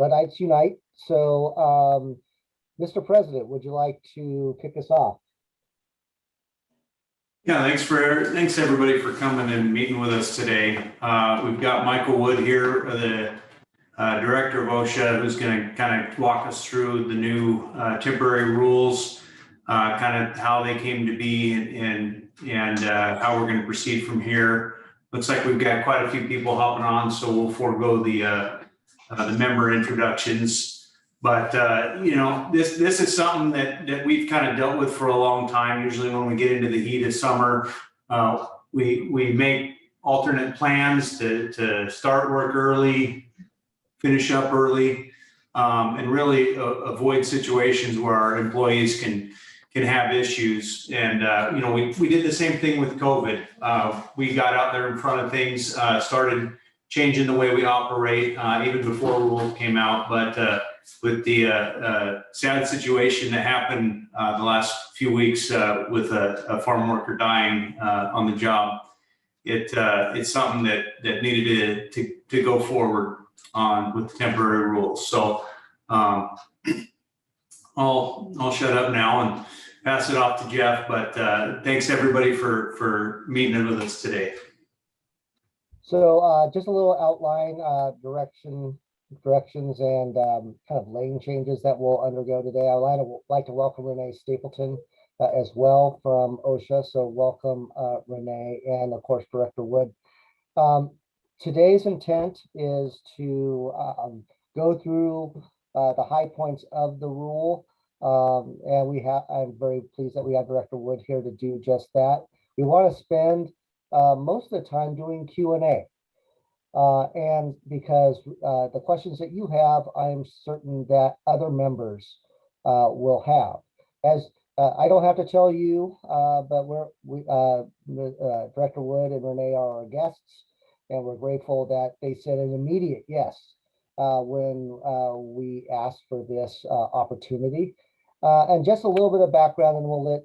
Luddites unite. So, Mr. President, would you like to kick us off? Yeah, thanks everybody for coming and meeting with us today. We've got Michael Wood here, the Director of OSHA, who's going to kind of walk us through the new temporary rules, kind of how they came to be and how we're going to proceed from here. Looks like we've got quite a few people hopping on, so we'll forego the member introductions. But you know, this is something that we've kind of dealt with for a long time. Usually when we get into the heat of summer, we make alternate plans to start work early, finish up early, and really avoid situations where our employees can have issues. And you know, we did the same thing with COVID. We got out there in front of things, started changing the way we operate even before rules came out. But with the sad situation that happened the last few weeks with a farm worker dying on the job, it's something that needed to go forward on with the temporary rules. So I'll shut up now and pass it off to Jeff. But thanks everybody for meeting with us today. So just a little outline, directions and kind of lane changes that we'll undergo today. I would like to welcome Renee Stapleton as well from OSHA. So welcome Renee, and of course Director Wood. Today's intent is to go through the high points of the rule, and I'm very pleased that we have Director Wood here to do just that. We want to spend most of the time doing Q&A. And because the questions that you have, I'm certain that other members will have. As I don't have to tell you, but Director Wood and Renee are our guests, and we're grateful that they said an immediate yes when we asked for this opportunity. And just a little bit of background, and we'll let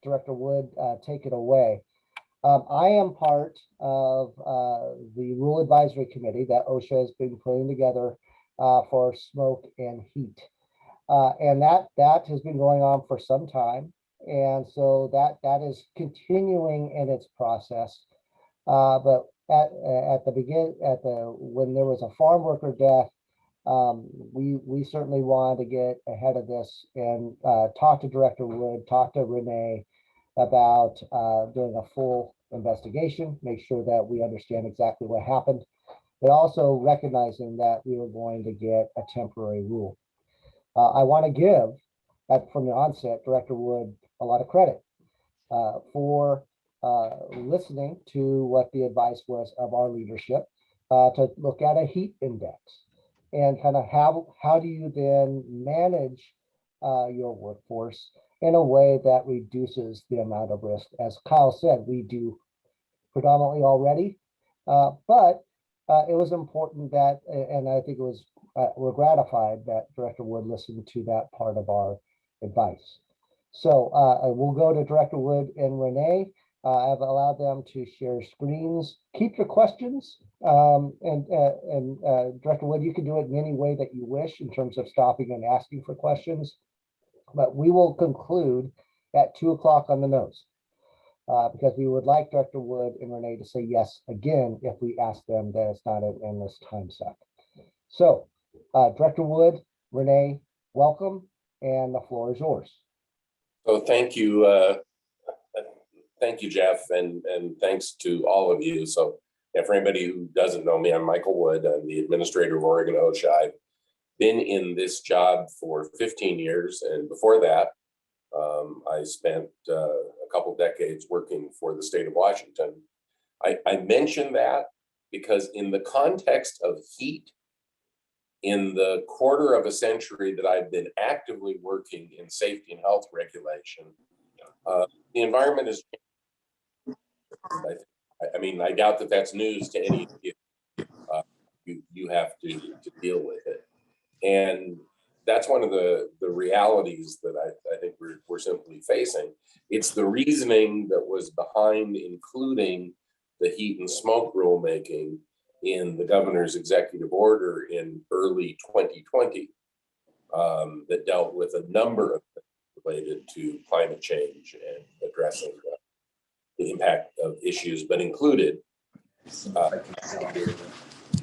Director Wood take it away. I am part of the Rule Advisory Committee that OSHA has been putting together for smoke and heat. And that has been going on for some time. And so that is continuing in its process. But when there was a farm worker death, we certainly wanted to get ahead of this and talk to Director Wood, talk to Renee about doing a full investigation, make sure that we understand exactly what happened, but also recognizing that we were going to get a temporary rule. I want to give, from the onset, Director Wood a lot of credit for listening to what the advice was of our leadership to look at a heat index and kind of how do you then manage your workforce in a way that reduces the amount of risk. As Kyle said, we do predominantly already, but it was important that, and I think it was, we're gratified that Director Wood listened to that part of our advice. So we'll go to Director Wood and Renee. I've allowed them to share screens. Keep your questions, and Director Wood, you can do it in any way that you wish in terms of stopping and asking for questions. But we will conclude at 2 o'clock on the nose because we would like Director Wood and Renee to say yes again if we ask them that it's not an endless time suck. So Director Wood, Renee, welcome, and the floor is yours. So thank you, Jeff, and thanks to all of you. So yeah, for anybody who doesn't know me, I'm Michael Wood. I'm the administrator of Oregon OSHA. I've been in this job for 15 years, and before that, I spent a couple decades working for the state of Washington. I mention that because in the context of heat, in the quarter of a century that I've been actively working in safety and health regulation, the environment is changing. I mean, I doubt that that's news to any of you. You have to deal with it. And that's one of the realities that I think we're simply facing. It's the reasoning that was behind including the heat and smoke rulemaking in the governor's executive order in early 2020 that dealt with a number of things related to climate change and addressing the impact of issues, but included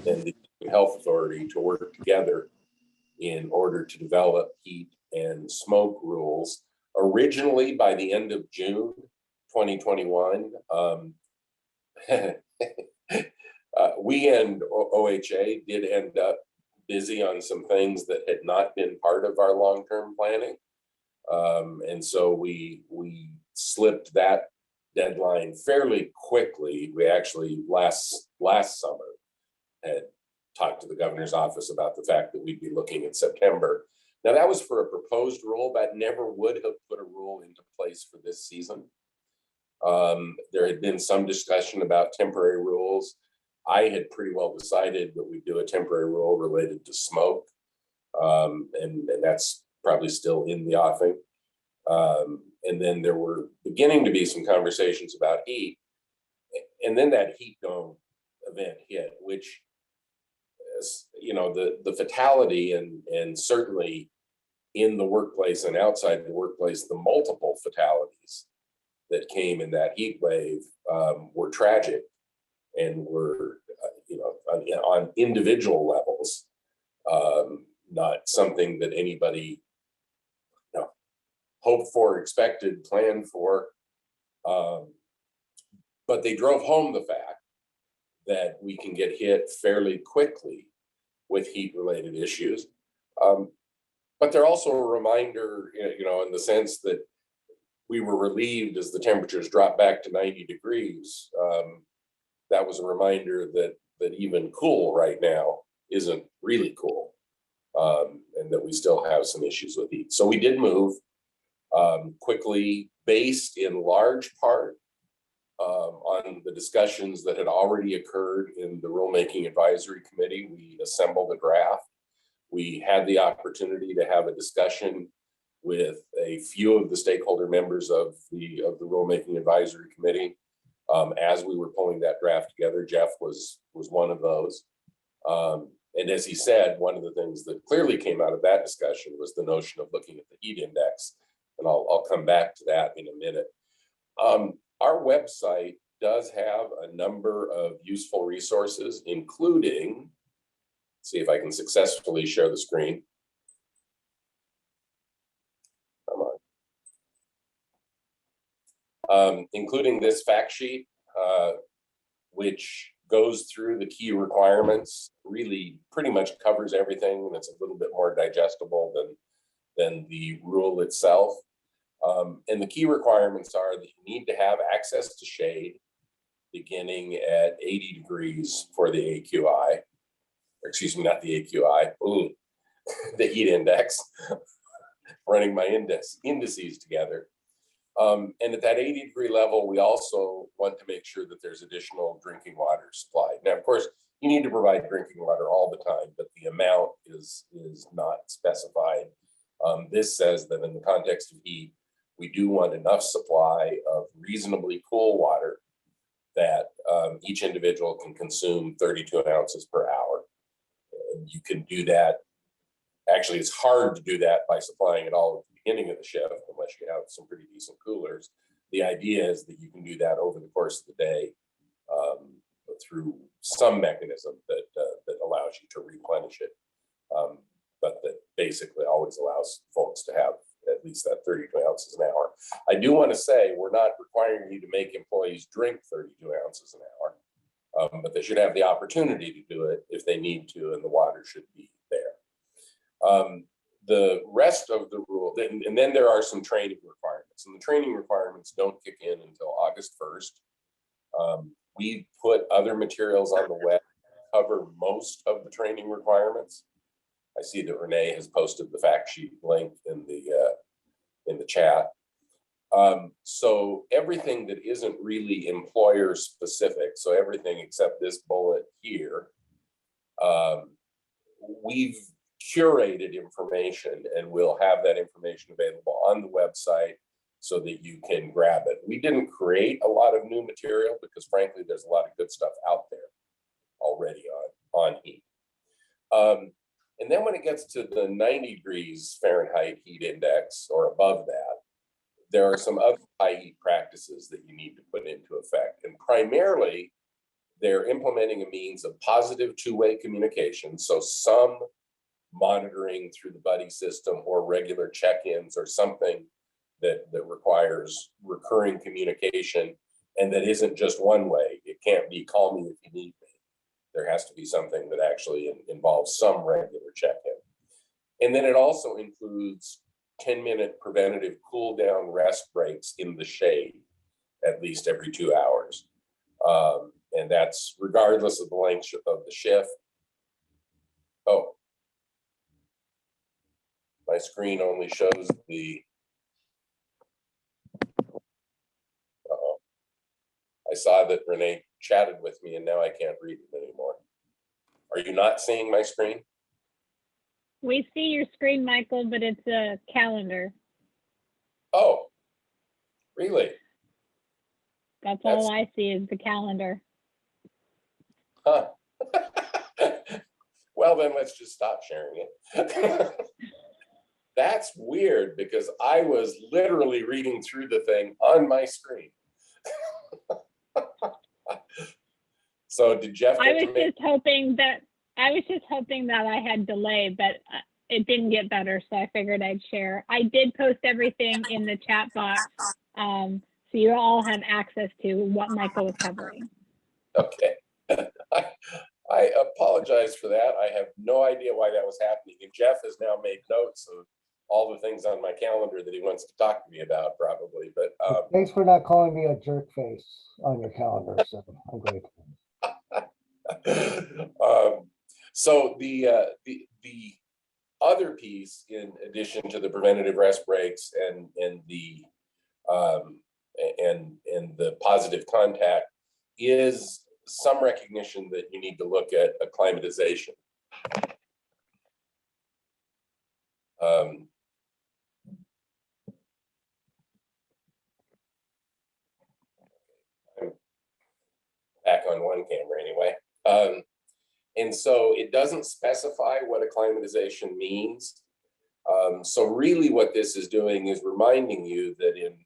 and the health authority to work together in order to develop heat and smoke rules. Originally, by the end of June 2021, we and OHA did end up busy on some things that had not been part of our long-term planning. And so we slipped that deadline fairly quickly. We actually last summer had talked to the governor's office about the fact that we'd be looking at September. Now that was for a proposed rule, but never would have put a rule into place for this season. There had been some discussion about temporary rules. I had pretty well decided that we'd do a temporary rule related to smoke. And that's probably still in the offing. And then there were beginning to be some conversations about heat. And then that heat dome event hit, which, you know, the fatality and certainly in the workplace and outside the workplace, the multiple fatalities that came in that heat wave were tragic and were, you know, on individual levels, not something that anybody, you know, hoped for, expected, planned for. But they drove home the fact that we can get hit fairly quickly with heat-related issues. But they're also a reminder, you know, in the sense that we were relieved as the temperatures dropped back to 90 degrees. That was a reminder that even cool right now isn't really cool, and that we still have some issues with heat. So we did move quickly, based in large part on the discussions that had already occurred in the rulemaking advisory committee. We assembled a draft. We had the opportunity to have a discussion with a few of the stakeholder members of the rulemaking advisory committee. As we were pulling that draft together, Jeff was one of those. And as he said, one of the things that clearly came out of that discussion was the notion of looking at the heat index. And I'll come back to that in a minute. Our website does have a number of useful resources, including, see if I can successfully share the screen. Come on. Including this fact sheet, which goes through the key requirements, really pretty much covers everything, and it's a little bit more digestible than the rule itself. And the key requirements are that you need to have access to shade beginning at 80 degrees for the AQI, or excuse me, not the AQI, the heat index, running my indices together. And at that 80-degree level, we also want to make sure that there's additional drinking water supplied. Now, of course, you need to provide drinking water all the time, but the amount is not specified. This says that in the context of heat, we do want enough supply of reasonably cool water that each individual can consume 32 ounces per hour. And you can do that. Actually, it's hard to do that by supplying it all at the beginning of the shift, unless you have some pretty decent coolers. The idea is that you can do that over the course of the day through some mechanism that allows you to replenish it, but that basically always allows folks to have at least that 32 ounces an hour. I do want to say we're not requiring you to make employees drink 32 ounces an hour, but they should have the opportunity to do it if they need to, and the water should be there. The rest of the rule, and then there are some training requirements, and the training requirements don't kick in until August 1st. We put other materials on the web to cover most of the training requirements. I see that Renee has posted the fact sheet link in the chat. So everything that isn't really employer specific, so everything except this bullet here, we've curated information, and we'll have that information available on the website so that you can grab it. We didn't create a lot of new material because frankly, there's a lot of good stuff out there. already on heat. And then when it gets to the 90 degrees Fahrenheit heat index or above that, there are some other high heat practices that you need to put into effect. And primarily, they're implementing a means of positive two-way communication. So some monitoring through the buddy system or regular check-ins or something that requires recurring communication and that isn't just one way. It can't be call me if you need me. There has to be something that actually involves some regular check-in. And then it also includes 10-minute preventative cool down rest breaks in the shade at least every 2 hours. And that's regardless of the length of the shift. Oh, my screen only shows the, I saw that Renee chatted with me and now I can't read it anymore. Are you not seeing my screen? We see your screen, Michael, but it's a calendar. Oh, really? That's all I see is the calendar. Huh. Well, then let's just stop sharing it. That's weird because I was literally reading through the thing on my screen. So did Jeff I was just hoping that I had delay, but it didn't get better, so I figured I'd share. I did post everything in the chat box, so you all have access to what Michael was covering. Okay. I apologize for that. I have no idea why that was happening. And Jeff has now made notes of all the things on my calendar that he wants to talk to me about, probably. But thanks for not calling me a jerk face on your calendar. So I'm grateful. So the other piece, in addition to the preventative rest breaks and the positive contact, is some recognition that you need to look at acclimatization. I'm back on one camera anyway. And so it doesn't specify what acclimatization means. So really what this is doing is reminding you that in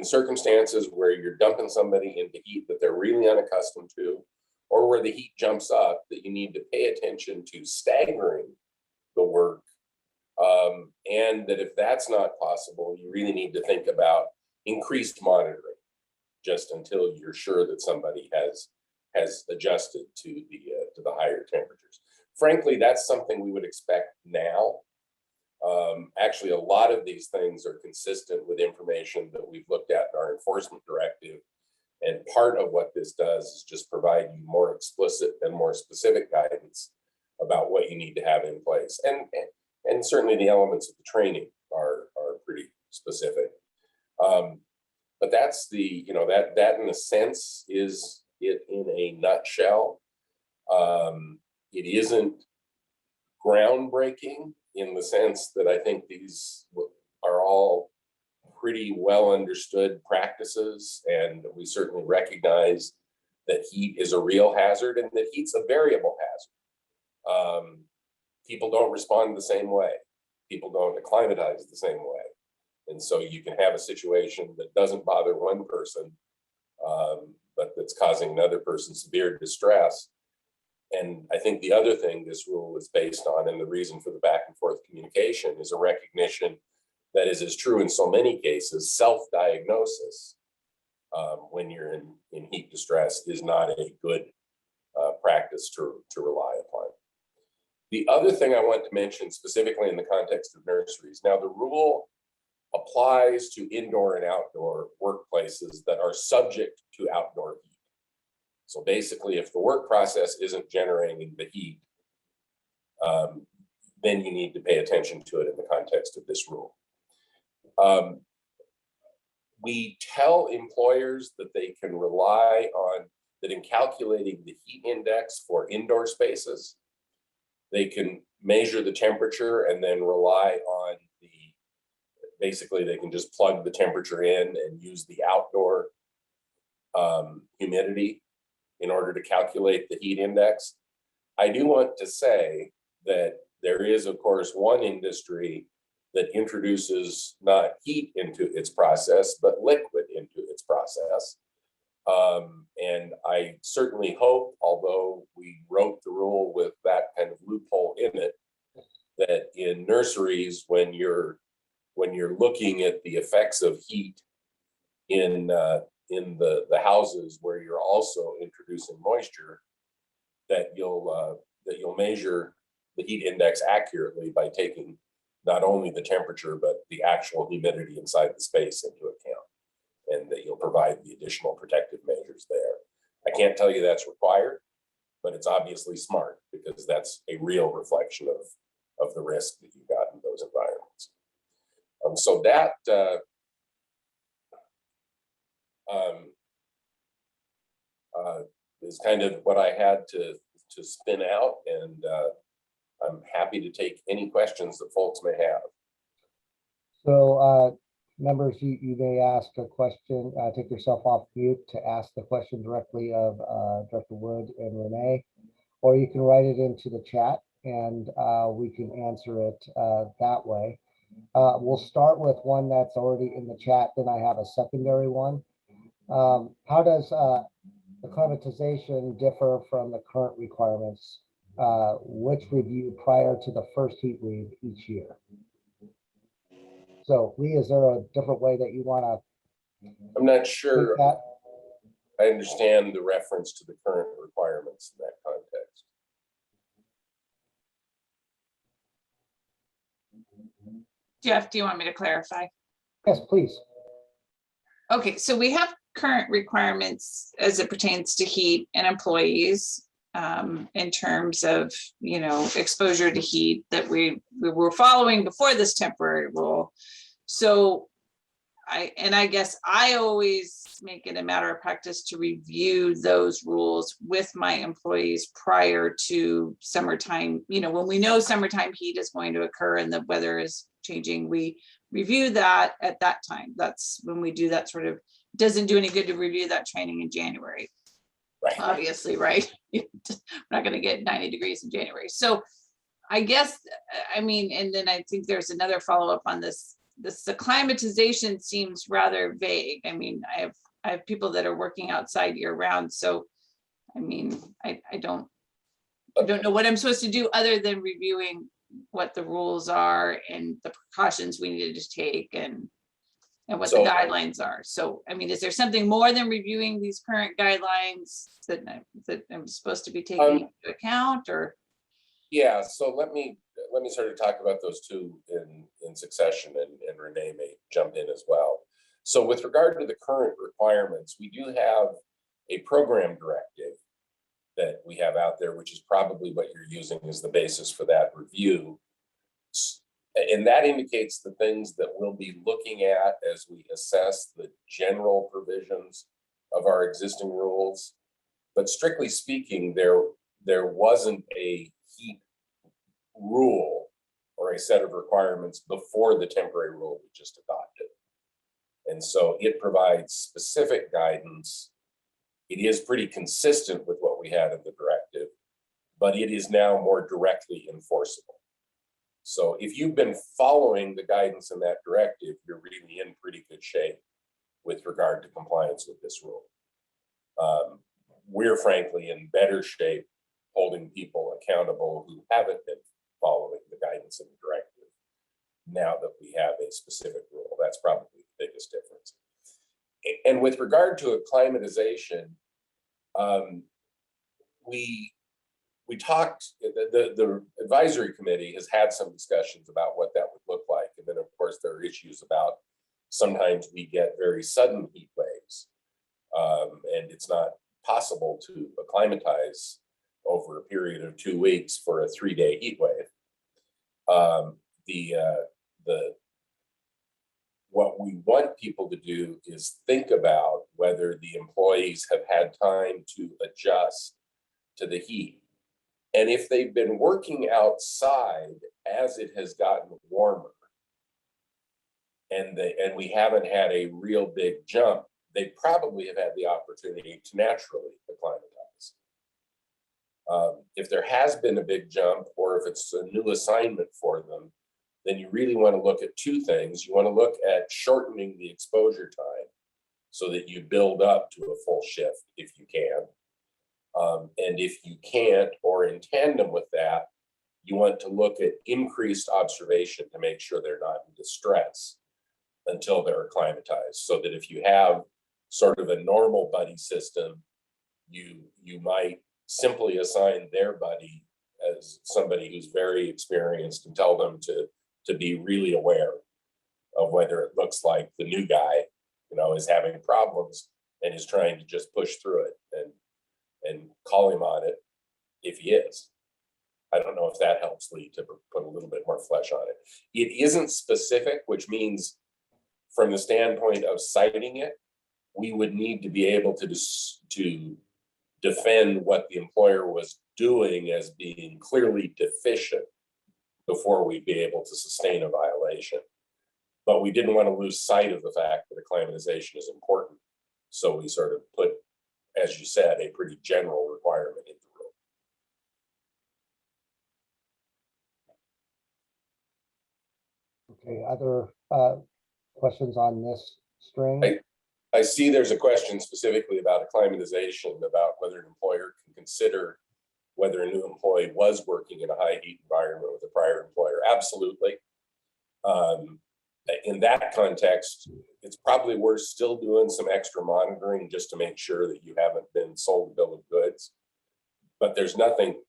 circumstances where you're dumping somebody into heat that they're really unaccustomed to, or where the heat jumps up, that you need to pay attention to staggering the work. And that if that's not possible, you really need to think about increased monitoring just until you're sure that somebody has adjusted to the higher temperatures. Frankly, that's something we would expect now. Actually, a lot of these things are consistent with information that we've looked at in our enforcement directive. And part of what this does is just provide you more explicit and more specific guidance about what you need to have in place. And certainly the elements of the training are pretty specific. But that's that in a sense is it in a nutshell. It isn't groundbreaking in the sense that I think these are all pretty well understood practices, and we certainly recognize that heat is a real hazard and that heat's a variable hazard. People don't respond the same way. People don't acclimatize the same way. And so you can have a situation that doesn't bother one person, but that's causing another person severe distress. And I think the other thing this rule is based on, and the reason for the back and forth communication, is a recognition that is true in so many cases, self-diagnosis when you're in heat distress is not a good practice to rely upon. The other thing I want to mention specifically in the context of nurseries, now the rule applies to indoor and outdoor workplaces that are subject to outdoor heat. So basically, if the work process isn't generating the heat, then you need to pay attention to it in the context of this rule. We tell employers that they can rely on that in calculating the heat index for indoor spaces, they can measure the temperature and then rely on basically they can just plug the temperature in and use the outdoor humidity in order to calculate the heat index. I do want to say that there is, of course, one industry that introduces not heat into its process, but liquid into its process. And I certainly hope, although we wrote the rule with that kind of loophole in it, that in nurseries, when you're looking at the effects of heat in the houses where you're also introducing moisture, that you'll measure the heat index accurately by taking not only the temperature, but the actual humidity inside the space into account, and that you'll provide the additional protective measures there. I can't tell you that's required, but it's obviously smart because that's a real reflection of the risk that you've got in those environments. So that is kind of what I had to spin out, and I'm happy to take any questions that folks may have. So members, you may ask a question, take yourself off mute to ask the question directly of Director Wood and Renee, or you can write it into the chat and we can answer it that way. We'll start with one that's already in the chat, then I have a secondary one. How does acclimatization differ from the current requirements, which review prior to the first heat wave each year? So Lee, is there a different way that you want to? I'm not sure I understand the reference to the current requirements in that context. Jeff, do you want me to clarify? Yes, please. Okay, so we have current requirements as it pertains to heat and employees in terms of, exposure to heat that we were following before this temporary rule. So I guess I always make it a matter of practice to review those rules with my employees prior to summertime. When we know summertime heat is going to occur and the weather is changing, we review that at that time. That's when we do that sort of. Doesn't do any good to review that training in January. Right. Obviously, right? We're not going to get 90 degrees in January. So I guess, and then I think there's another follow-up on this. This acclimatization seems rather vague. I have people that are working outside year round. So, I don't know what I'm supposed to do other than reviewing what the rules are and the precautions we needed to take and what the guidelines are. So, is there something more than reviewing these current guidelines that I'm supposed to be taking into account, or? Yeah, so let me sort of talk about those two in succession, and Renee may jump in as well. So with regard to the current requirements, we do have a program directive that we have out there, which is probably what you're using as the basis for that review. And that indicates the things that we'll be looking at as we assess the general provisions of our existing rules. But strictly speaking, there wasn't a heat rule or a set of requirements before the temporary rule we just adopted. And so it provides specific guidance. It is pretty consistent with what we had in the directive, but it is now more directly enforceable. So if you've been following the guidance in that directive, you're really in pretty good shape with regard to compliance with this rule. We're frankly in better shape holding people accountable who haven't been following the guidance in the directive now that we have a specific rule. That's probably the biggest difference. And with regard to acclimatization, we talked, the advisory committee has had some discussions about what that would look like. And then of course there are issues about sometimes we get very sudden heat waves and it's not possible to acclimatize over a period of 2 weeks for a 3-day heat wave. What we want people to do is think about whether the employees have had time to adjust to the heat. And if they've been working outside as it has gotten warmer and we haven't had a real big jump, they probably have had the opportunity to naturally acclimatize. If there has been a big jump, or if it's a new assignment for them, then you really want to look at two things. You want to look at shortening the exposure time so that you build up to a full shift if you can. And if you can't, or in tandem with that, you want to look at increased observation to make sure they're not in distress until they're acclimatized. So that if you have sort of a normal buddy system, you might simply assign their buddy as somebody who's very experienced and tell them to be really aware of whether it looks like the new guy, is having problems and is trying to just push through it, and call him on it if he is. I don't know if that helps Lee to put a little bit more flesh on it. It isn't specific, which means from the standpoint of citing it, we would need to be able to defend what the employer was doing as being clearly deficient before we'd be able to sustain a violation. But we didn't want to lose sight of the fact that acclimatization is important. So we sort of put, as you said, a pretty general requirement in the rule. Okay, other questions on this string? I see there's a question specifically about acclimatization, about whether an employer can consider whether a new employee was working in a high heat environment with a prior employer. Absolutely. In that context, it's probably worth still doing some extra monitoring just to make sure that you haven't been sold a bill of goods. But there's nothing,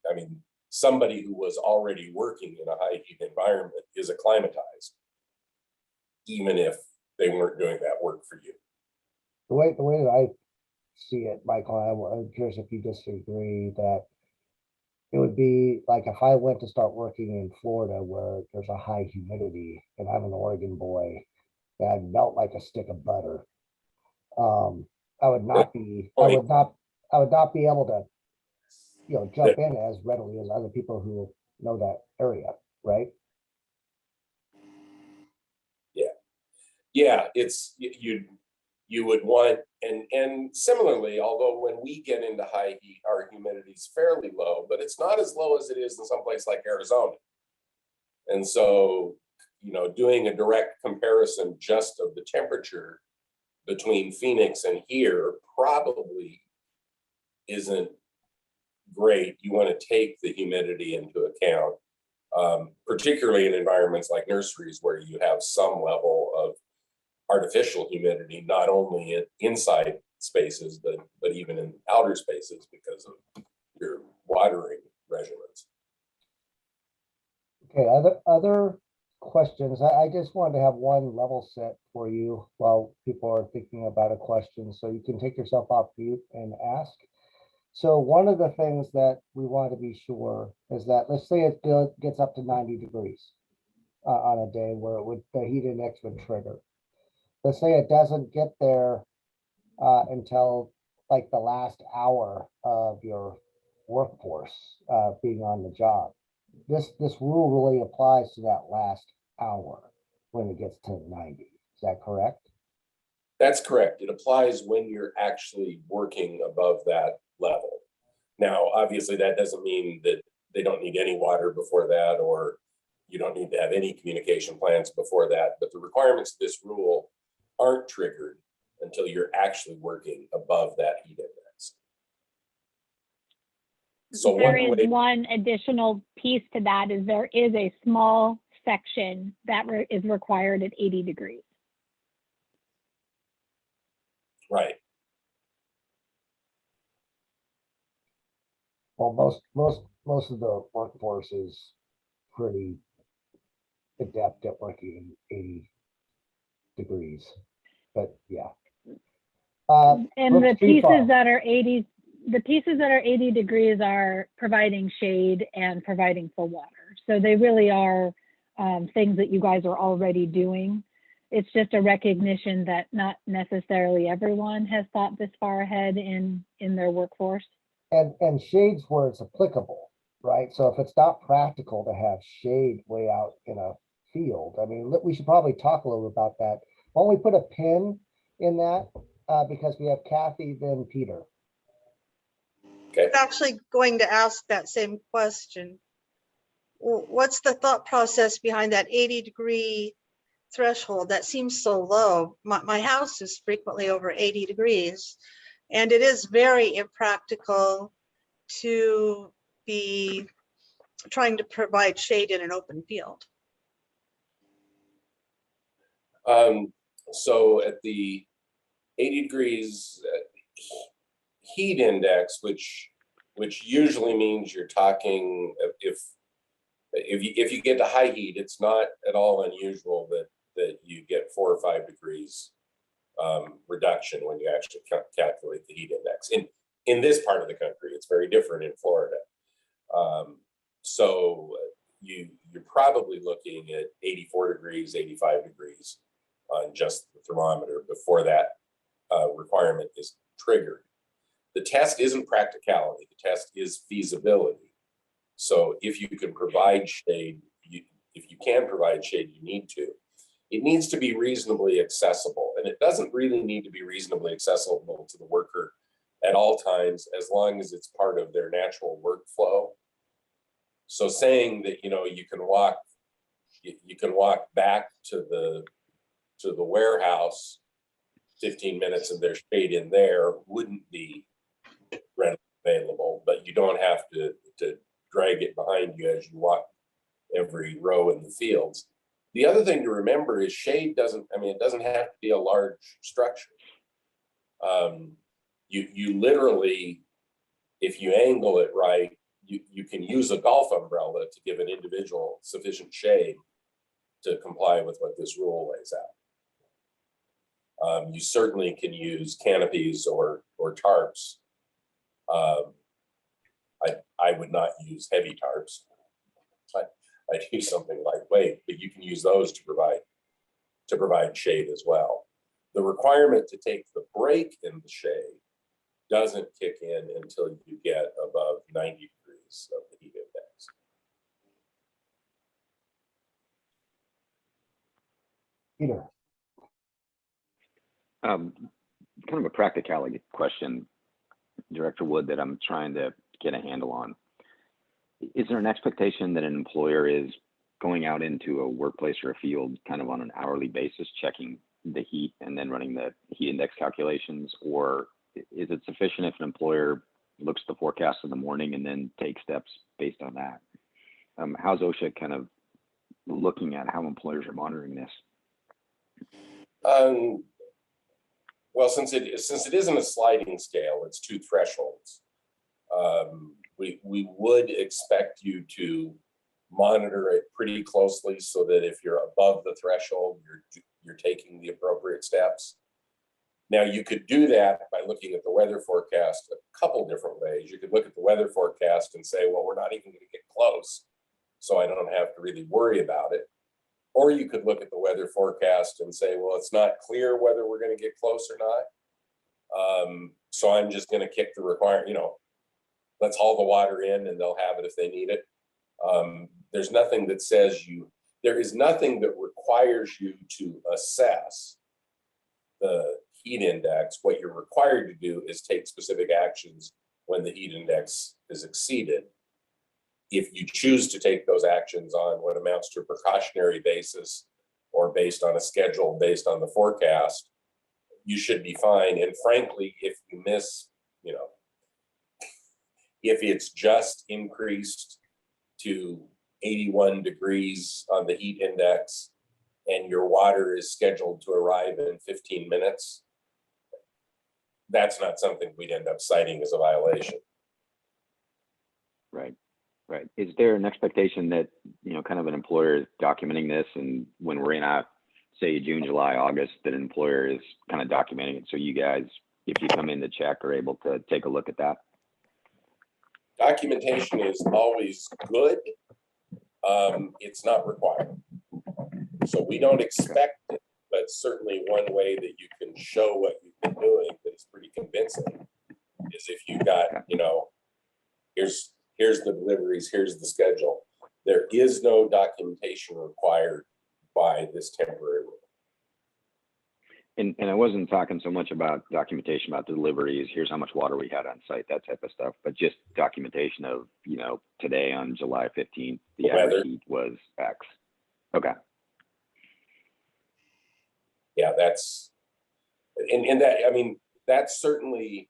somebody who was already working in a high heat environment is acclimatized, even if they weren't doing that work for you. The way that I see it, Michael, I'm curious if you disagree, that it would be like if I went to start working in Florida where there's a high humidity and I'm an Oregon boy, and I'd melt like a stick of butter. I would not be able to, jump in as readily as other people who know that area, right? Yeah, it's you would want, and similarly, although when we get into high heat, our humidity is fairly low, but it's not as low as it is in some place like Arizona. And so, doing a direct comparison just of the temperature between Phoenix and here probably isn't great. You want to take the humidity into account, particularly in environments like nurseries where you have some level of artificial humidity, not only in inside spaces, but even in outer spaces because of your watering regimens. Okay, other questions. I just wanted to have one level set for you while people are thinking about a question, so you can take yourself off mute and ask. So one of the things that we want to be sure is that, let's say it gets up to 90 degrees on a day where the heat index would trigger. Let's say it doesn't get there until like the last hour of your workforce being on the job. This rule really applies to that last hour when it gets to 90. Is that correct? That's correct. It applies when you're actually working above that level. Now, obviously, that doesn't mean that they don't need any water before that, or you don't need to have any communication plans before that. But the requirements of this rule aren't triggered until you're actually working above that heat index. So there is one additional piece to that is there is a small section that is required at 80 degrees. Right. Well, most of the workforce is pretty adept at working in 80 degrees, but yeah. And the pieces that are 80 degrees are providing shade and providing for water. So they really are things that you guys are already doing. It's just a recognition that not necessarily everyone has thought this far ahead in their workforce. And shades where it's applicable, right? So if it's not practical to have shade way out in a field, we should probably talk a little about that. Why don't we put a pin in that because we have Kathy, then Peter. Okay. was actually going to ask that same question. What's the thought process behind that 80-degree threshold? That seems so low. My house is frequently over 80 degrees, and it is very impractical to be trying to provide shade in an open field. So at the 80 degrees heat index, which usually means you're talking, if you get to high heat, it's not at all unusual that you get 4 or 5 degrees reduction when you actually calculate the heat index. In this part of the country, it's very different in Florida. So you're probably looking at 84 degrees, 85 degrees on just the thermometer before that requirement is triggered. The test isn't practicality, the test is feasibility. So if you can provide shade, if you can provide shade, you need to. It needs to be reasonably accessible, and it doesn't really need to be reasonably accessible to the worker at all times, as long as it's part of their natural workflow. So saying that, you can walk back to the warehouse 15 minutes and there's shade in there wouldn't be readily available, but you don't have to drag it behind you as you walk every row in the fields. The other thing to remember is shade doesn't have to be a large structure. You literally, if you angle it right, you can use a golf umbrella to give an individual sufficient shade to comply with what this rule lays out. You certainly can use canopies or tarps. I would not use heavy tarps. I'd use something lightweight, but you can use those to provide shade as well. The requirement to take the break in the shade doesn't kick in until you get above 90 degrees of the heat index. Peter. Kind of a practicality question, Director Wood, that I'm trying to get a handle on. Is there an expectation that an employer is going out into a workplace or a field kind of on an hourly basis, checking the heat and then running the heat index calculations? Or is it sufficient if an employer looks at the forecast in the morning and then takes steps based on that? How's OSHA kind of looking at how employers are monitoring this? Well, since it isn't a sliding scale, it's 2 thresholds. We would expect you to monitor it pretty closely so that if you're above the threshold, you're taking the appropriate steps. Now, you could do that by looking at the weather forecast a couple different ways. You could look at the weather forecast and say, well, we're not even going to get close, so I don't have to really worry about it. Or you could look at the weather forecast and say, well, it's not clear whether we're going to get close or not. So I'm just going to kick the requirement, let's haul the water in and they'll have it if they need it. There's nothing that says there is nothing that requires you to assess the heat index. What you're required to do is take specific actions when the heat index is exceeded. If you choose to take those actions on what amounts to a precautionary basis or based on a schedule, based on the forecast, you should be fine. And frankly, if you miss, if it's just increased to 81 degrees on the heat index and your water is scheduled to arrive in 15 minutes, that's not something we'd end up citing as a violation. Right. Right. Is there an expectation that, kind of an employer is documenting this, and when we're in say June, July, August, that an employer is kind of documenting it, so you guys, if you come in to check, are able to take a look at that? Documentation is always good. It's not required. So we don't expect it, but certainly one way that you can show what you've been doing that is pretty convincing is if you got, here's the deliveries, here's the schedule. There is no documentation required by this temporary rule. And I wasn't talking so much about documentation about deliveries, here's how much water we had on site, that type of stuff, but just documentation of, you know, today on July 15th, the Weather. average heat was X. Okay. Yeah, that's, and that, I mean, that's certainly,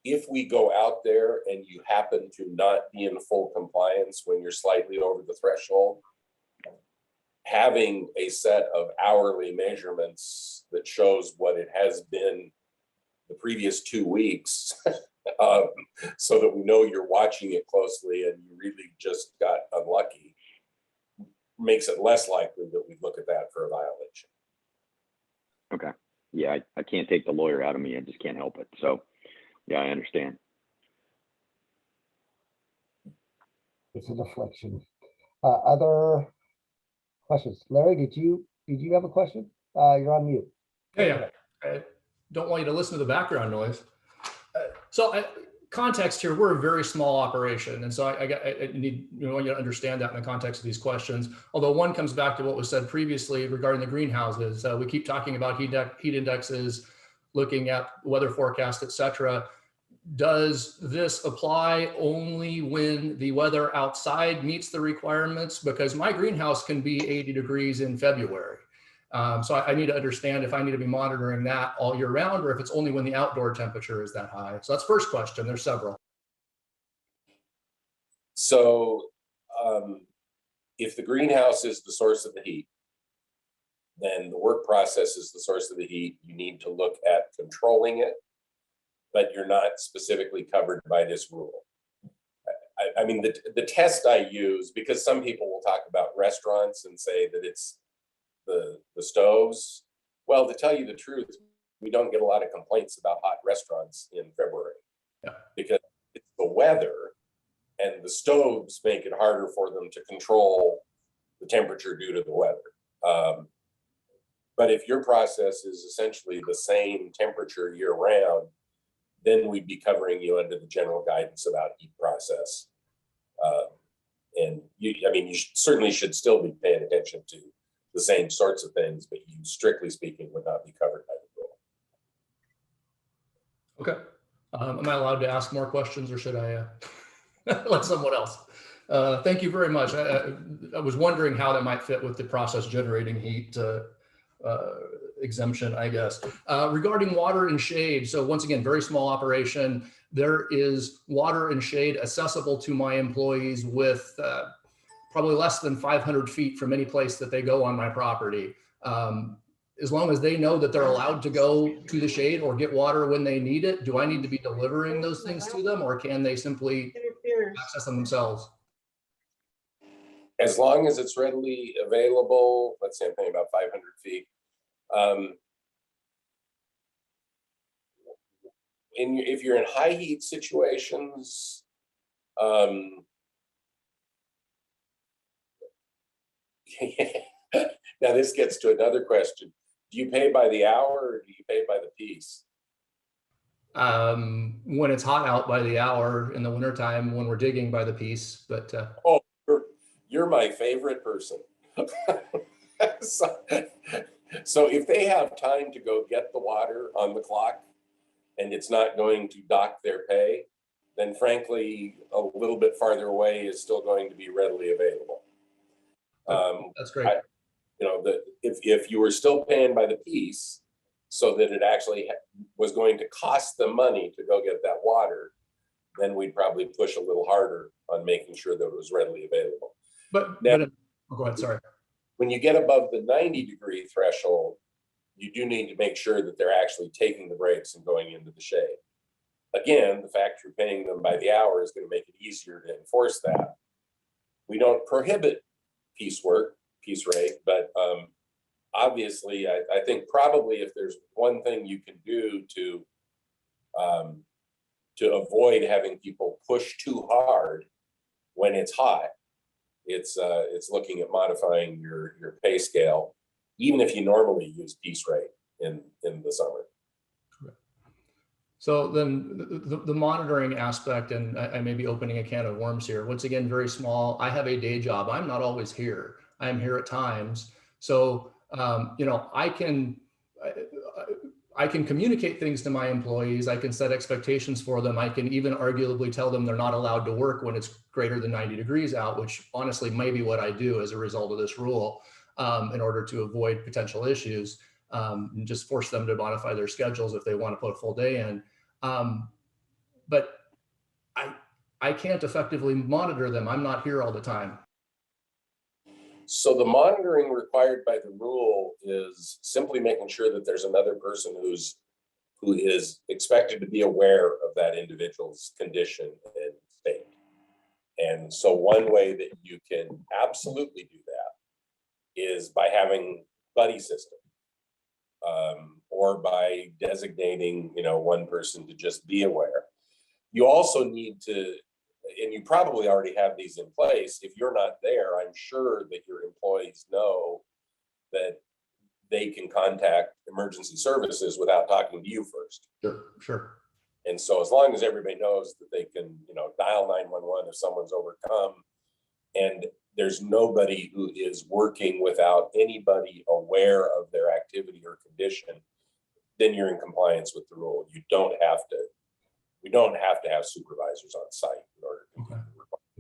if we go out there and you happen to not be in full compliance when you're slightly over the threshold, having a set of hourly measurements that shows what it has been the previous 2 weeks, so that we know you're watching it closely and you really just got unlucky, makes it less likely that we look at that for a violation. Okay. Yeah, I can't take the lawyer out of me. I just can't help it. So, yeah, I understand. It's an affliction. Other questions? Larry, did you have a question? You're on mute. Yeah. I don't want you to listen to the background noise. Context here, we're a very small operation. And so I need you to understand that in the context of these questions. Although one comes back to what was said previously regarding the greenhouses. We keep talking about heat indexes, looking at weather forecast, et cetera. Does this apply only when the weather outside meets the requirements? Because my greenhouse can be 80 degrees in February. So I need to understand if I need to be monitoring that all year round, or if it's only when the outdoor temperature is that high. So that's first question. There's several. So if the greenhouse is the source of the heat, then the work process is the source of the heat. You need to look at controlling it, but you're not specifically covered by this rule. I mean, the test I use, because some people will talk about restaurants and say that it's the stoves. Well, to tell you the truth, we don't get a lot of complaints about hot restaurants in February. Yeah. Because it's the weather, and the stoves make it harder for them to control the temperature due to the weather. But if your process is essentially the same temperature year round, then we'd be covering you under the general guidance about heat process. And you certainly should still be paying attention to the same sorts of things, but you, strictly speaking, would not be covered by the rule. Okay. Am I allowed to ask more questions, or should I let someone else? Thank you very much. I was wondering how that might fit with the process generating heat exemption, I guess. Regarding water and shade, so once again, very small operation. There is water and shade accessible to my employees with probably less than 500 feet from any place that they go on my property. As long as they know that they're allowed to go to the shade or get water when they need it, do I need to be delivering those things to them, or can they simply access them themselves? As long as it's readily available, let's say I'm paying about 500 feet. If you're in high heat situations, now this gets to another question. Do you pay by the hour, or do you pay by the piece? When it's hot out, by the hour. In the wintertime, when we're digging, by the piece. But oh, you're my favorite person. So if they have time to go get the water on the clock and it's not going to dock their pay, then frankly, a little bit farther away is still going to be readily available. That's great. If you were still paying by the piece, so that it actually was going to cost them money to go get that water, then we'd probably push a little harder on making sure that it was readily available. Go ahead, sorry. When you get above the 90-degree threshold, you do need to make sure that they're actually taking the breaks and going into the shade. Again, the fact you're paying them by the hour is going to make it easier to enforce that. We don't prohibit piece rate, but obviously, I think probably if there's one thing you can do to avoid having people push too hard when it's hot, it's looking at modifying your pay scale, even if you normally use piece rate in the summer. So then the monitoring aspect, and I may be opening a can of worms here. Once again, very small. I have a day job. I'm not always here. I'm here at times. So I can communicate things to my employees. I can set expectations for them. I can even arguably tell them they're not allowed to work when it's greater than 90 degrees out, which honestly may be what I do as a result of this rule, in order to avoid potential issues, and just force them to modify their schedules if they want to put a full day in. But I can't effectively monitor them. I'm not here all the time. So the monitoring required by the rule is simply making sure that there's another person who is expected to be aware of that individual's condition and state. And so one way that you can absolutely do that is by having buddy system, or by designating, one person to just be aware. You also need to, and you probably already have these in place. If you're not there, I'm sure that your employees know that they can contact emergency services without talking to you first. Sure. And so as long as everybody knows that they can, dial 911 if someone's overcome, and there's nobody who is working without anybody aware of their activity or condition, then you're in compliance with the rule. We don't have to have supervisors on site in order to do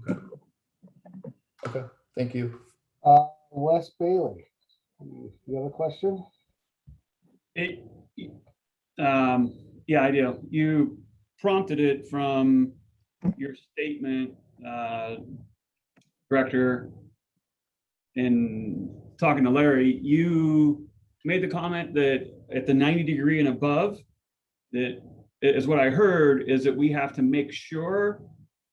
the Okay. Thank you. Wes Bailey, you have a question? Yeah, I do. You prompted it from your statement, Director, in talking to Larry. You made the comment that at the 90 degree and above, that is what I heard, is that we have to make sure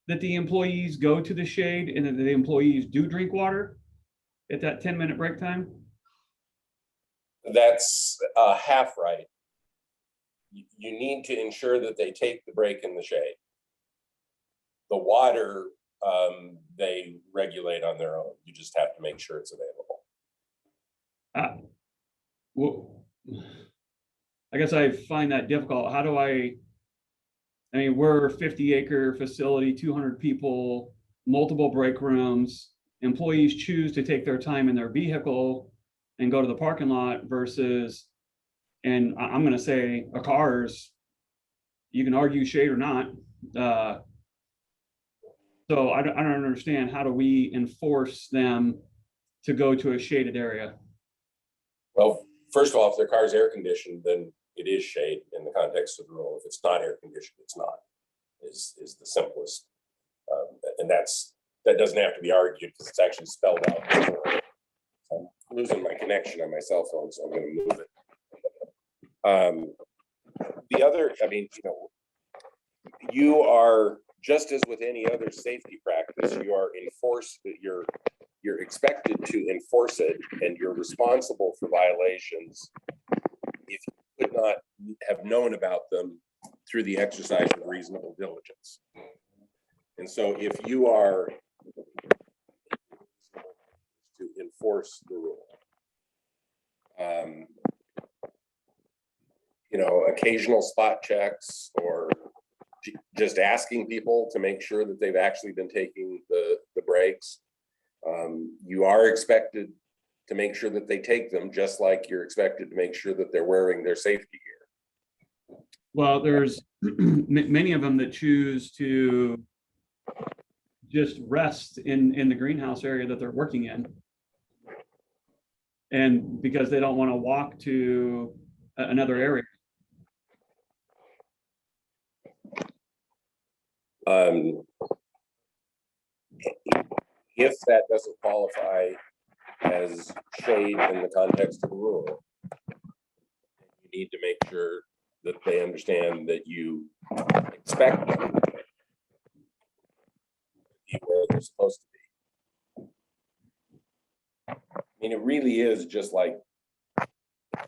that the employees go to the shade and that the employees do drink water at that 10-minute break time. That's half right. You need to ensure that they take the break in the shade. The water, they regulate on their own. You just have to make sure it's available. Well, I guess I find that difficult. How do I mean, we're a 50-acre facility, 200 people, multiple break rooms. Employees choose to take their time in their vehicle and go to the parking lot versus, and I'm going to say a car's, you can argue shade or not. So I don't understand, how do we enforce them to go to a shaded area? Well, first of all, if their car is air conditioned, then it is shade in the context of the rule. If it's not air conditioned, it's not, is the simplest. And that doesn't have to be argued because it's actually spelled out. I'm losing my connection on my cell phone, so I'm going to move it. The other, you are, just as with any other safety practice, you are you're expected to enforce it, and you're responsible for violations if you could not have known about them through the exercise of reasonable diligence. And so if you are to enforce the rule, occasional spot checks, or just asking people to make sure that they've actually been taking the breaks. You are expected to make sure that they take them, just like you're expected to make sure that they're wearing their safety gear. Well, there's many of them that choose to just rest in the greenhouse area that they're working in. And because they don't want to walk to another area. If that doesn't qualify as shade in the context of the rule, you need to make sure that they understand that you expect them to be where they're supposed to be. It really is just like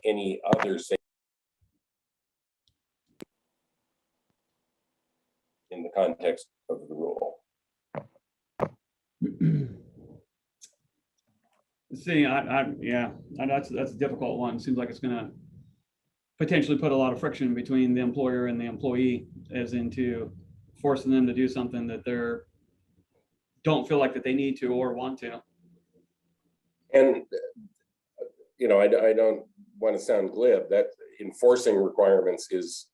any other safety in the context of the rule. See, that's a difficult one. Seems like it's going to potentially put a lot of friction between the employer and the employee, as into forcing them to do something that don't feel like that they need to or want to. And you know, I don't want to sound glib, that enforcing requirements is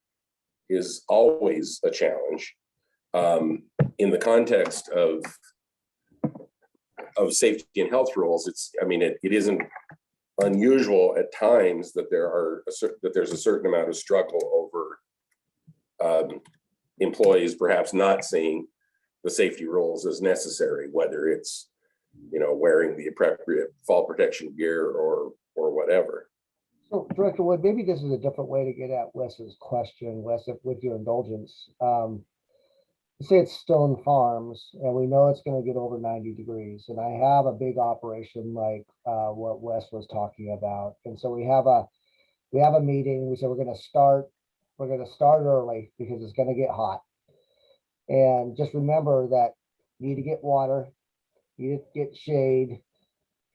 always a challenge. In the context of safety and health rules, it's, I mean, it isn't unusual at times that there's a certain amount of struggle over employees perhaps not seeing the safety rules as necessary, whether it's, you know, wearing the appropriate fall protection gear or whatever. So Director Wood, maybe this is a different way to get at Wes's question, Wes, if with your indulgence. Say it's Stone Farms and we know it's going to get over 90 degrees and I have a big operation like what Wes was talking about. And so we have a meeting. We said we're going to start early because it's going to get hot. And just remember that you need to get water, you need to get shade,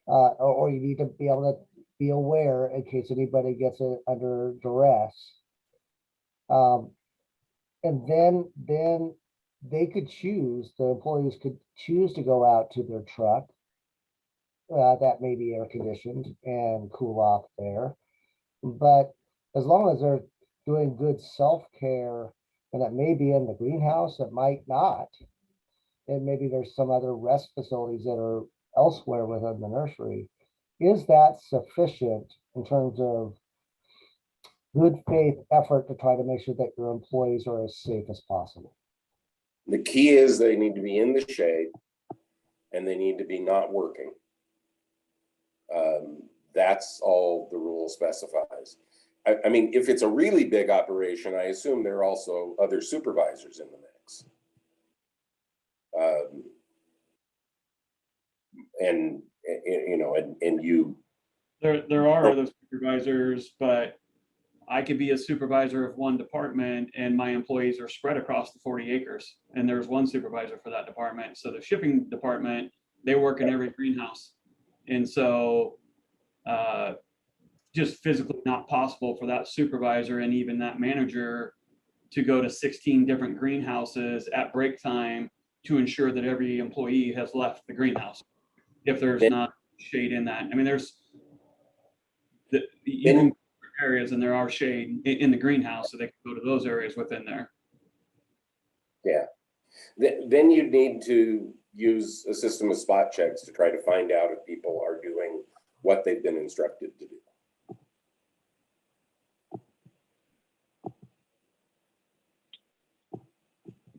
or you need to be able to be aware in case anybody gets it under duress. And then they could choose, the employees could choose to go out to their truck that may be air conditioned and cool off there. But as long as they're doing good self-care, and it may be in the greenhouse, it might not. And maybe there's some other rest facilities that are elsewhere within the nursery. Is that sufficient in terms of good faith effort to try to make sure that your employees are as safe as possible? The key is they need to be in the shade and they need to be not working. That's all the rule specifies. I mean, if it's a really big operation, I assume there are also other supervisors in the mix. And you know, and you. There are other supervisors, but I could be a supervisor of one department and my employees are spread across the 40 acres and there's one supervisor for that department. So the shipping department, they work in every greenhouse. And so just physically not possible for that supervisor and even that manager to go to 16 different greenhouses at break time to ensure that every employee has left the greenhouse. If there's not shade in that. I mean, there's even areas and there are shade in the greenhouse, so they can go to those areas within there. Yeah. Then you need to use a system of spot checks to try to find out if people are doing what they've been instructed to do.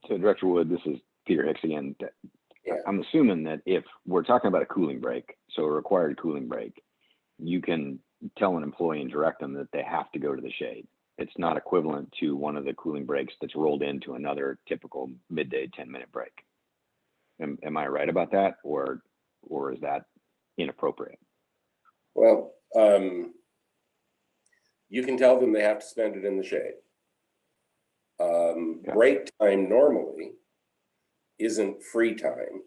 So Director Wood, this is Peter Hicks again. Yeah. I'm assuming that if we're talking about a cooling break, so a required cooling break, you can tell an employee and direct them that they have to go to the shade. It's not equivalent to one of the cooling breaks that's rolled into another typical midday 10-minute break. Am I right about that, or is that inappropriate? Well, you can tell them they have to spend it in the shade. Break time normally isn't free time.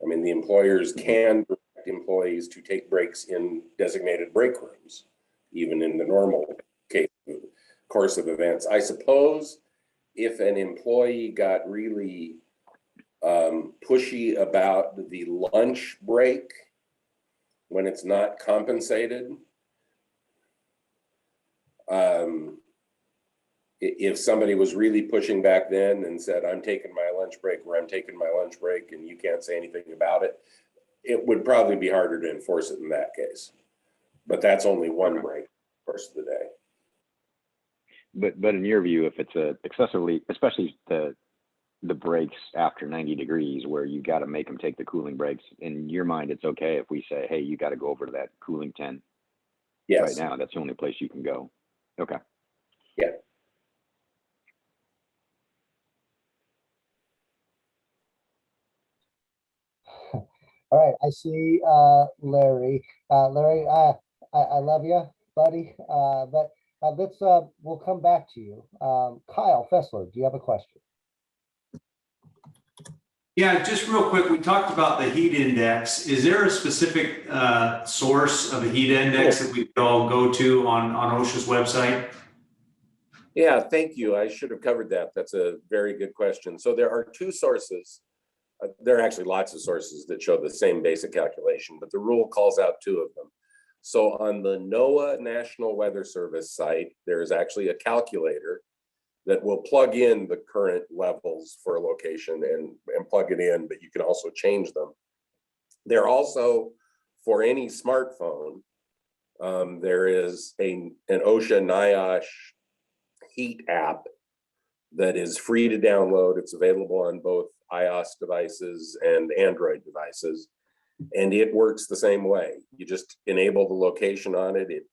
I mean, the employers can direct employees to take breaks in designated break rooms, even in the normal course of events. I suppose if an employee got really pushy about the lunch break when it's not compensated, if somebody was really pushing back then and said, I'm taking my lunch break where I'm taking my lunch break and you can't say anything about it, it would probably be harder to enforce it in that case. But that's only one break, first of the day. But in your view, if it's excessively, especially the breaks after 90 degrees where you got to make them take the cooling breaks, in your mind, it's okay if we say, hey, you got to go over to that cooling tent Yes. right now. That's the only place you can go. Okay. Yeah. All right, I see Larry. Larry, I love you, buddy. But let's we'll come back to you. Kyle Fessler, do you have a question? Yeah, just real quick, we talked about the heat index. Is there a specific source of a heat index that we could all go to on OSHA's website? Yeah, thank you. I should have covered that. That's a very good question. So there are two sources. There are actually lots of sources that show the same basic calculation, but the rule calls out two of them. So on the NOAA National Weather Service site, there is actually a calculator that will plug in the current levels for a location and plug it in, but you can also change them. There also, for any smartphone, there is an OSHA NIOSH heat app that is free to download. It's available on both iOS devices and Android devices. And it works the same way. You just enable the location on it. It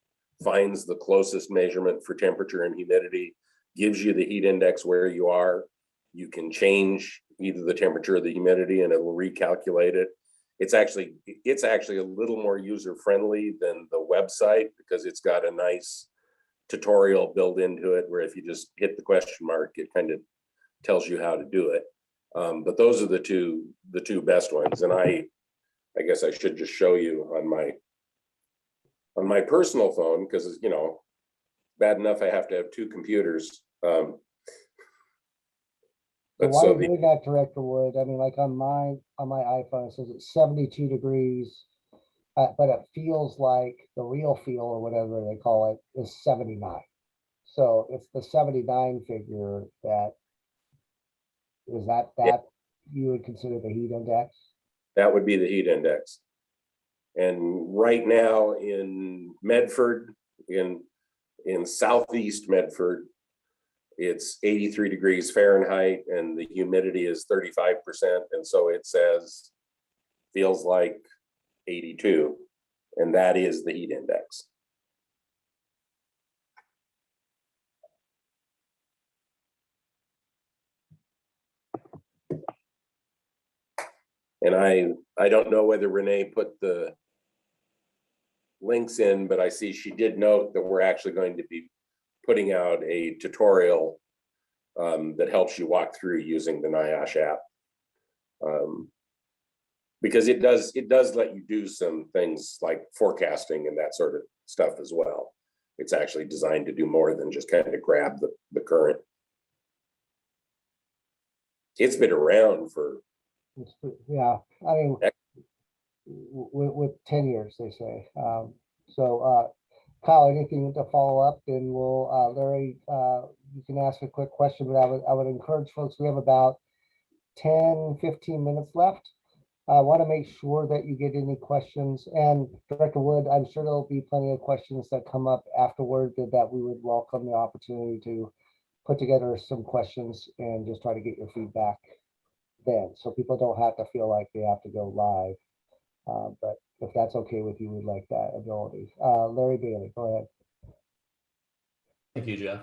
finds the closest measurement for temperature and humidity, gives you the heat index where you are. You can change either the temperature or the humidity and it will recalculate it. It's actually a little more user-friendly than the website because it's got a nice tutorial built into it where if you just hit the question mark, it kind of tells you how to do it. But those are the two best ones. And I guess I should just show you on my personal phone because, you know, bad enough I have to have two computers. So while you're doing that, Director Wood, I mean, like on my iPhone, it says it's 72 degrees, but it feels like the real feel or whatever they call it is 79. So it's the 79 figure that you would consider the heat index? That would be the heat index. And right now in Medford, in southeast Medford, it's 83 degrees Fahrenheit and the humidity is 35%. And so it says, feels like 82. And that is the heat index. And I don't know whether Renee put the links in, but I see she did note that we're actually going to be putting out a tutorial that helps you walk through using the NIOSH app. Because it does let you do some things like forecasting and that sort of stuff as well. It's actually designed to do more than just kind of grab the current. It's been around for. Yeah, I mean, with 10 years, they say. Kyle, anything to follow up? And we'll, Larry, you can ask a quick question, but I would encourage folks, we have about 10, 15 minutes left. I want to make sure that you get any questions. And Director Wood, I'm sure there'll be plenty of questions that come up afterward that we would welcome the opportunity to put together some questions and just try to get your feedback then. So people don't have to feel like they have to go live. But if that's okay with you, we'd like that ability. Larry Bailey, go ahead. Thank you, Jeff.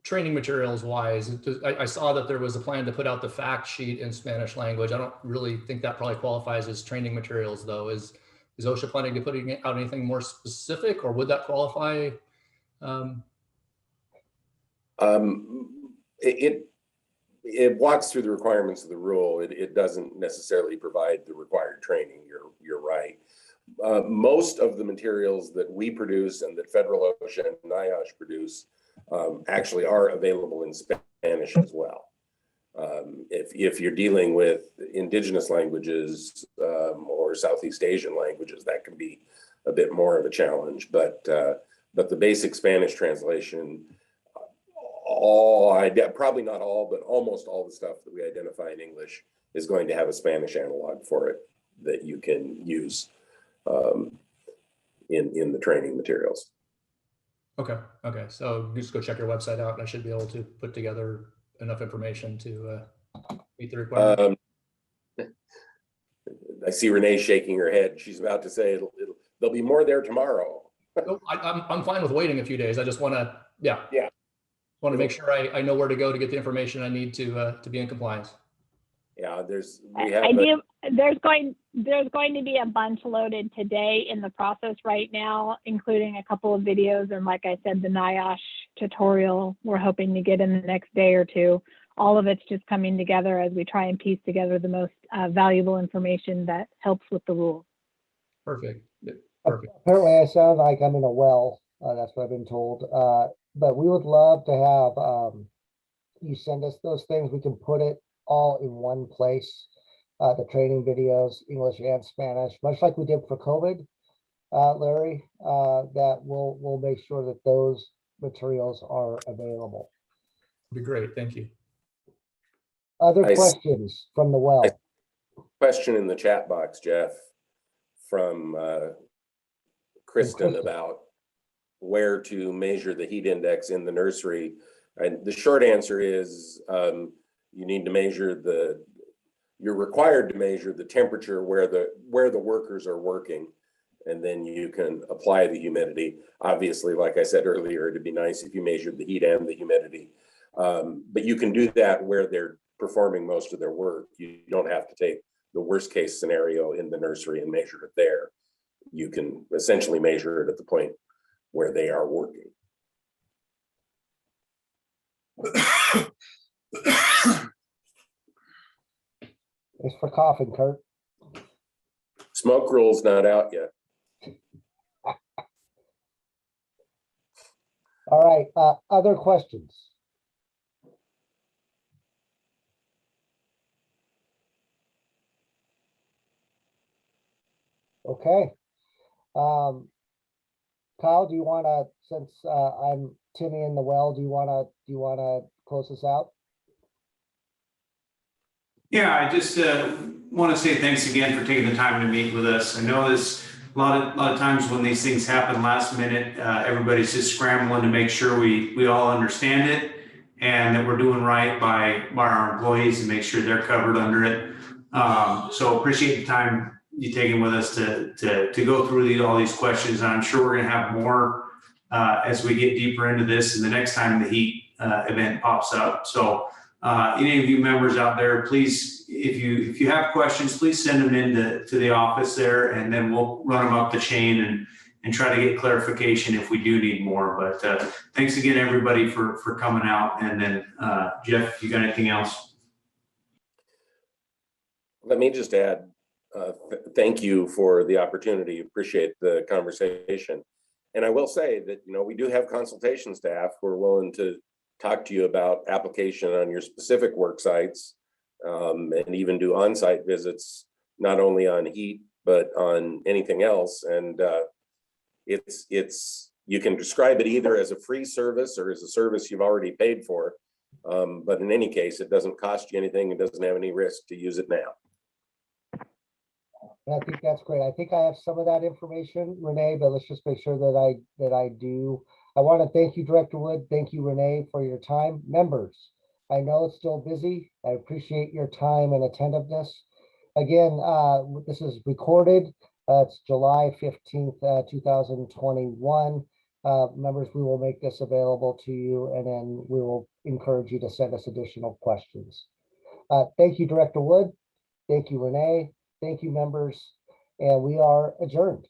Training materials wise, I saw that there was a plan to put out the fact sheet in Spanish language. I don't really think that probably qualifies as training materials though. Is OSHA planning to putting out anything more specific, or would that qualify? It walks through the requirements of the rule. It doesn't necessarily provide the required training. You're right. Most of the materials that we produce and that Federal OSHA and NIOSH produce actually are available in Spanish as well. If you're dealing with indigenous languages or Southeast Asian languages, that can be a bit more of a challenge. But the basic Spanish translation, probably not all, but almost all the stuff that we identify in English is going to have a Spanish analog for it that you can use in the training materials. Okay. So just go check your website out and I should be able to put together enough information to meet the requirement. I see Renee shaking her head. She's about to say there'll be more there tomorrow. No, I'm fine with waiting a few days. I just want to, Yeah. Want to make sure I know where to go to get the information I need to be in compliance. Yeah, there's going to be a bunch loaded today in the process right now, including a couple of videos. And like I said, the NIOSH tutorial we're hoping to get in the next day or two. All of it's just coming together as we try and piece together the most valuable information that helps with the rules. Perfect. Apparently I sound like I'm in a well. That's what I've been told. But we would love to have you send us those things. We can put it all in one place. The training videos, English and Spanish, much like we did for COVID. Larry, that we'll make sure that those materials are available. Be great. Thank you. Other I s- questions from the well? Question in the chat box, Jeff, from Kristen Kristen. about where to measure the heat index in the nursery. And the short answer is you need to measure you're required to measure the temperature where the workers are working, and then you can apply the humidity. Obviously, like I said earlier, it'd be nice if you measured the heat and the humidity. But you can do that where they're performing most of their work. You don't have to take the worst case scenario in the nursery and measure it there. You can essentially measure it at the point where they are working. It's for coughing, Kurt. Smoke rule's not out yet. All right, other questions? Okay. Kyle, do you want to, since I'm Timmy in the well, do you want to close this out? Yeah, I just want to say thanks again for taking the time to meet with us. I know there's a lot of times when these things happen last minute, everybody's just scrambling to make sure we all understand it and that we're doing right by our employees and make sure they're covered under it. So appreciate the time you taking with us to go through all these questions. And I'm sure we're going to have more as we get deeper into this and the next time the heat event pops up. So any of you members out there, please, if you have questions, please send them in to the office there, and then we'll run them up the chain and try to get clarification if we do need more. But thanks again, everybody, for coming out. And then Jeff, you got anything else? Let me just add, thank you for the opportunity. Appreciate the conversation. And I will say that, we do have consultation staff who are willing to talk to you about application on your specific work sites, and even do on-site visits, not only on heat, but on anything else. And you can describe it either as a free service or as a service you've already paid for. But in any case, it doesn't cost you anything. It doesn't have any risk to use it now. I think that's great. I think I have some of that information, Renee, but let's just make sure that I do. I want to thank you, Director Wood. Thank you, Renee, for your time. Members, I know it's still busy. I appreciate your time and attentiveness. Again, this is recorded. It's July 15th, 2021. Members, we will make this available to you, and then we will encourage you to send us additional questions. Thank you, Director Wood. Thank you, Renee. Thank you, members. And we are adjourned.